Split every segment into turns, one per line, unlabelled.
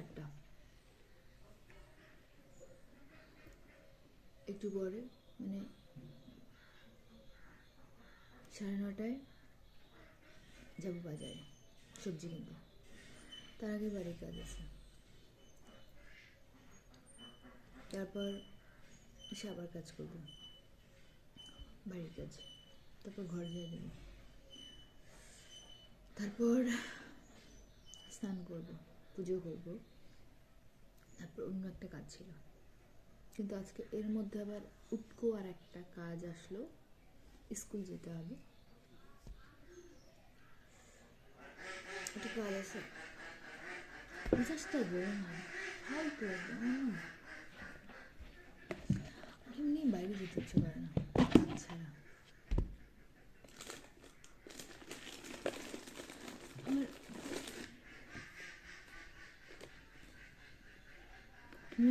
8টা, একটু পরে মানে 9:30টায় যাবো বাজারে সবজি কিনতে। তার আগে বাড়ির কাজ আছে, তারপর এসে আবার কাজ করবো, বাড়ির কাজ, তারপর ঘর ঝাড় দেবো, তারপর স্নান করবো, পুজো করবো, তারপর অন্য একটা কাজ ছিল। কিন্তু আজকে এর মধ্যে আবার উটকো আর একটা কাজ আসলো, স্কুল যেতে হবে, একটা কাজ আছে। মেজাজটা গরম হয় ফালতু একদম, এমনি বাইরে যেতে ইচ্ছে করে না ছাড়া। আমার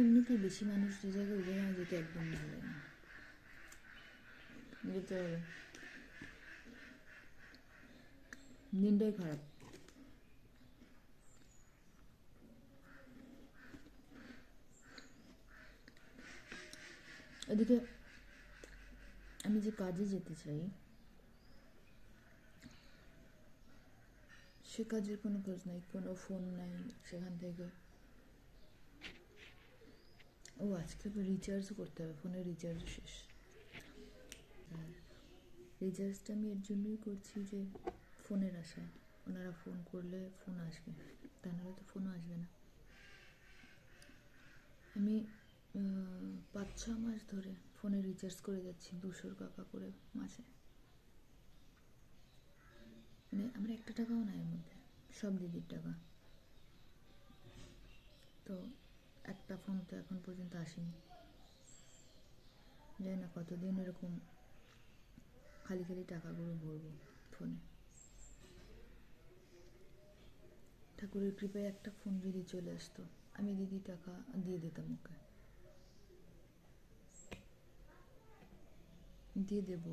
এমনিতেই বেশি মানুষ যে জায়গায় উঠে না যেতে একদম ভালো লাগে না, যেতে হবে, দিনটাই খারাপ। এদিকে আমি যে কাজে যেতে চাই সে কাজের কোনো খোঁজ নাই, কোনো ফোন নাই সেখান থেকে। ও আজকে তো রিচার্জও করতে হবে, ফোনের রিচার্জ শেষ। রিচার্জটা আমি এর জন্যই করছি যে ফোনের আশায়, ওনারা ফোন করলে ফোন আসবে, তা নাহলে তো ফোনও আসবে না। আমি 5-6 মাস ধরে ফোনে রিচার্জ করে যাচ্ছি 200 টাকা করে মাসে, মানে আমার 1 টাকাও না এর মধ্যে, সব দিদির টাকা। তো একটা ফোন তো এখন পর্যন্ত আসেনি, জানি না কতদিন এরকম খালি খালি টাকাগুলো ভরবো ফোনে। ঠাকুরের কৃপায় একটা ফোন যদি চলে আসতো, আমি দিদি টাকা দিয়ে দিতাম, ওকে দিয়ে দেবো।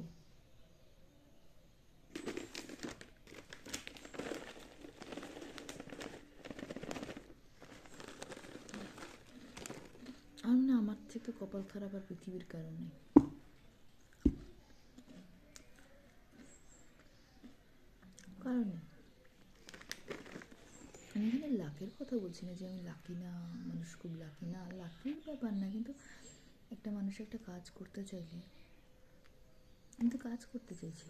আর না, আমার থেকে কপাল খারাপ আর পৃথিবীর কারণ নেই। কারণে আমি এখানে লাকের কথা বলছি না যে আমি লাকি না, মানুষ খুব লাকি না, লাকির ব্যাপার না, কিন্তু একটা মানুষ একটা কাজ করতে চাইলে, আমি তো কাজ করতে চাইছি,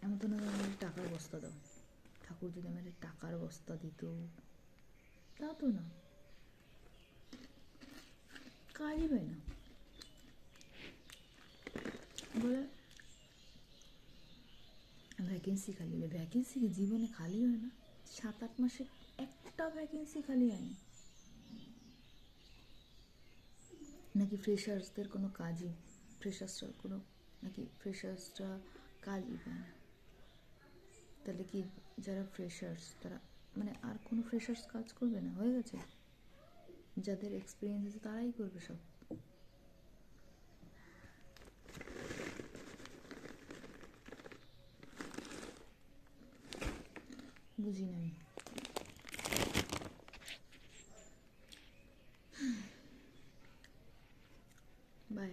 এমন তো না আমার টাকার বস্তা দাও, ঠাকুর যদি আমার টাকার বস্তা দিত, তা তো না, কাজই পাই না বলে। ভ্যাকেন্সি খালি হলে, ভ্যাকেন্সি কি জীবনে খালি হয় না? 7-8 মাসে একটা ভ্যাকেন্সি খালি হয়নি নাকি? ফ্রেশার্সদের কোনো কাজই, ফ্রেশার্সরা কোনো, নাকি ফ্রেশার্সরা কাজই পায় না? তাহলে কি যারা ফ্রেশার্স তারা মানে আর কোনো ফ্রেশার্স কাজ করবে না, হয়ে গেছে? যাদের এক্সপিরিয়েন্স আছে তারাই করবে সব। বুঝি না আমি। বাই।